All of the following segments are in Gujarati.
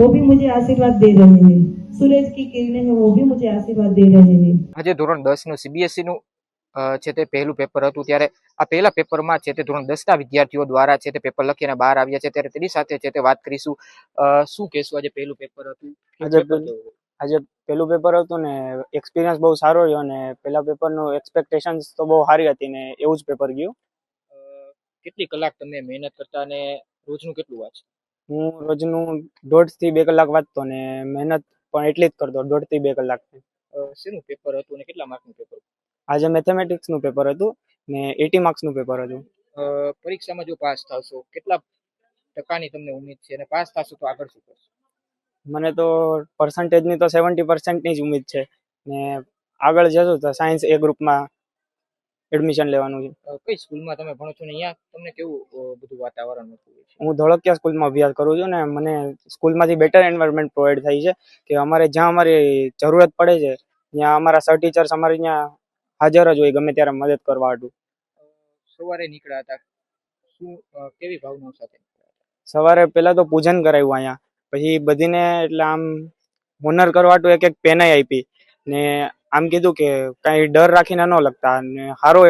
वो भी मुझे आशीर्वाद दे रहे हैं। सूरज की किरणें हैं, वो भी मुझे आशीर्वाद दे रहे हैं। આજે ધોરણ 10 નું સીબીએસઈ નું છે તે પહેલું પેપર હતું, ત્યારે આ પહેલા પેપરમાં છે તે ધોરણ 10 ના વિદ્યાર્થીઓ દ્વારા છે તે પેપર લખીને બહાર આવ્યા છે, ત્યારે તેની સાથે છે તે વાત કરીશું. શું કહેશું, આજે પહેલું પેપર હતું? આજે પેલું પેપર હતું ને એક્સપિરિયન્સ બહુ સારો રહ્યો ને પેલા પેપરનું એક્સપેક્ટેશન્સ તો બહુ સારી હતી ને એવું જ પેપર ગયું. કેટલી કલાક તમે મહેનત કરતા અને રોજનું કેટલું વાંચ? હું રોજનું 1.5 થી 2 કલાક વાંચતો ને મહેનત પણ એટલી જ કરતો, 1.5 થી 2 કલાક. શેનું પેપર હતું અને કેટલા માર્કનું પેપર? આજે મેથેમેટિક્સનું પેપર હતું ને 80 માર્ક્સનું પેપર હતું. પરીક્ષામાં જો પાસ થશો કેટલા ટકાની તમને ઉમ્મીદ છે અને પાસ થશો તો આગળ શું કરશો? મને તો પર્સન્ટેજની તો 70% ની જ ઉમ્મીદ છે ને આગળ જશું તો સાયન્સ એ ગ્રુપમાં એડમિશન લેવાનું છે. કઈ સ્કૂલમાં તમે ભણો છો ને અહીંયા તમને કેવું બધું વાતાવરણ મળતું હોય છે? હું ધોળકિયા સ્કૂલમાં અભ્યાસ કરું છું ને મને સ્કૂલમાંથી બેટર એન્વાયરમેન્ટ પ્રોવાઈડ થાય છે કે અમારે જ્યાં અમારી જરૂરત પડે છે ત્યાં અમારા સર ટીચર્સ અમારે ત્યાં હાજર જ હોય ગમે ત્યારે મદદ કરવા હતું. સવારે નીકળ્યા હતા, શું કેવી ભાવનાઓ સાથે? સવારે પહેલા તો પૂજન કરાવ્યું અહીંયા, પછી બધીને એટલે આમ હોનર કરવા હાટુ એક પેનાઈ આપી ને આમ કીધું કે કાંઈ ડર રાખીને ન લખતા અને સારો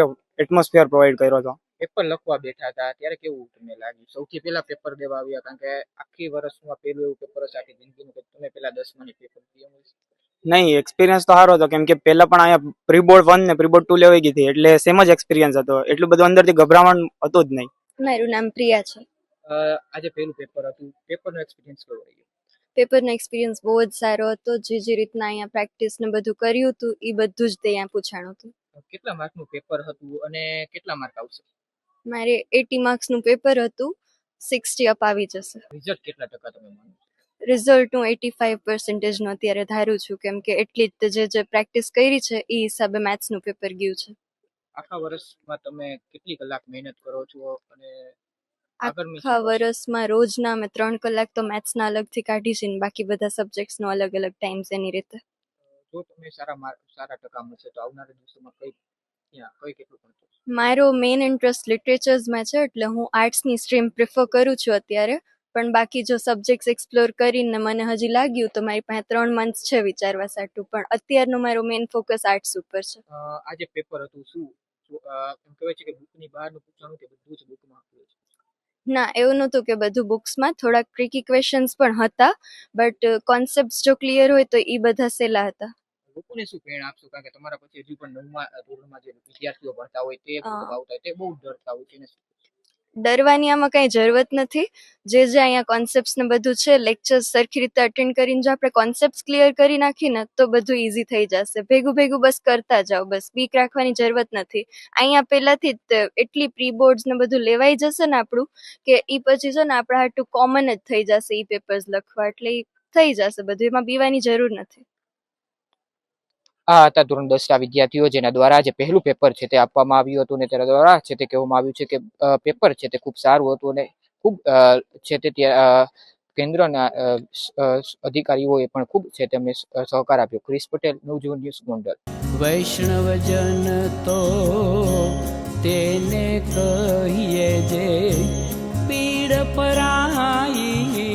એટમોસ્ફિયર પ્રોવાઈડ કર્યો હતો. પેપર લખવા બેઠા હતા ત્યારે કેવું તમને લાગ્યું? સૌથી પહેલા પેપર દેવા આવ્યા, કારણ કે આખી વર્ષમાં પહેલું એવું પેપર હશે આખી જિંદગીનું કે તમે પહેલા 10માની પેપર દીધું? નહીં, એક્સપિરિયન્સ તો સારો હતો કેમ કે પહેલા પણ અહીંયા પ્રી બોર્ડ 1 ને પ્રી બોર્ડ 2 લેવાઈ ગઈ હતી એટલે સેમ જ એક્સપિરિયન્સ હતો, એટલું બધું અંદરથી ગભરામણ હતું જ નહીં. મારું નામ પ્રિયા છે. આજે પહેલું પેપર હતું, પેપરનો એક્સપિરિયન્સ કેવો રહ્યો? પેપરનો એક્સપિરિયન્સ બહુ જ સારો હતો. જે રીતના અહીંયા પ્રેક્ટિસ ને બધું કર્યું હતું એ બધું જ ત્યાં પૂછાણું હતું. કેટલા માર્કનું પેપર હતું અને કેટલા માર્ક આવશે? મારે 80 માર્ક્સનું પેપર હતું, 60 અપ આવી જશે. રિઝલ્ટ કેટલા ટકા તમે માનો? રિઝલ્ટ હું 85% નો અત્યારે ધારું છું કેમ કે એટલી જ જે પ્રેક્ટિસ કરી છે એ હિસાબે મેથ્સનું પેપર ગયું છે. આખા વર્ષમાં તમે કેટલી કલાક મહેનત કરો છો અને આખા વર્ષમાં રોજના અમે 3 કલાક તો મેથ્સના અલગથી કાઢી છે ને બાકી બધા સબ્જેક્ટ્સનો અલગ અલગ ટાઈમ છે એની રીતે. જો તમે સારા ટકા મળશે તો આવનારા દિવસોમાં કઈ કેટલું ભણશો? મારો મેઇન ઇન્ટરેસ્ટ લિટરેચર્સમાં છે એટલે હું આર્ટ્સની સ્ટ્રીમ પ્રિફર કરું છું અત્યારે, પણ બાકી જો સબ્જેક્ટ્સ એક્સપ્લોર કરીને મને હજી લાગ્યું તો મારી પાસે 3 મંથ્સ છે વિચારવા સાટું, પણ અત્યારનો મારો મેઇન ફોકસ આર્ટ્સ ઉપર છે. આજે પેપર હતું, શું એમ કહેવાય છે કે બુકની બહારનું પૂછવાનું કે બધું જ બુકમાં આપ્યું છે? ના, એવું નહોતું કે બધું બુક્સમાં, થોડાક ટ્રિકી ક્વેશ્ચન્સ પણ હતા, બટ કોન્સેપ્ટ્સ જો ક્લિયર હોય તો એ બધા સહેલા હતા. લોકોને શું પ્રેરણા આપશો, કારણ કે તમારા પછી હજી પણ 9મા ધોરણમાં જે વિદ્યાર્થીઓ ભણતા હોય તે આવતા હોય તે બહુ ડરતા હોય છે? ડરવાની આમાં કાંઈ જરૂરત નથી. જે અહીંયા કોન્સેપ્ટ્સ ને બધું છે, લેક્ચર્સ સરખી રીતે અટેન્ડ કરીને જો આપણે કોન્સેપ્ટ્સ ક્લિયર કરી નાખીને તો બધું ઇઝી થઈ જશે. ભેગું ભેગું બસ કરતા જાઓ, બસ બીક રાખવાની જરૂરત નથી. અહીંયા પહેલાથી જ એટલી પ્રી બોર્ડ્સ ને બધું લેવાઈ જશે ને આપણું કે એ પછી છે ને આપણા હાટું કોમન જ થઈ જશે એ પેપર્સ લખવા, એટલે થઈ જશે બધું, એમાં બીવાની જરૂર નથી. આ હતા ધોરણ 10 ના વિદ્યાર્થીઓ જેના દ્વારા જે પહેલું પેપર છે તે આપવામાં આવ્યું હતું અને તેના દ્વારા છે તે કહેવામાં આવ્યું છે કે પેપર છે તે ખૂબ સારું હતું અને ખૂબ છે તે કેન્દ્રના અધિકારીઓએ પણ ખૂબ છે તેમને સહકાર આપ્યો. ક્રિસ પટેલ, નવજીવન ન્યૂઝ, ગોંડલ. વૈષ્ણવજન તો તેને કહીએ જે પીડ પરાઈ.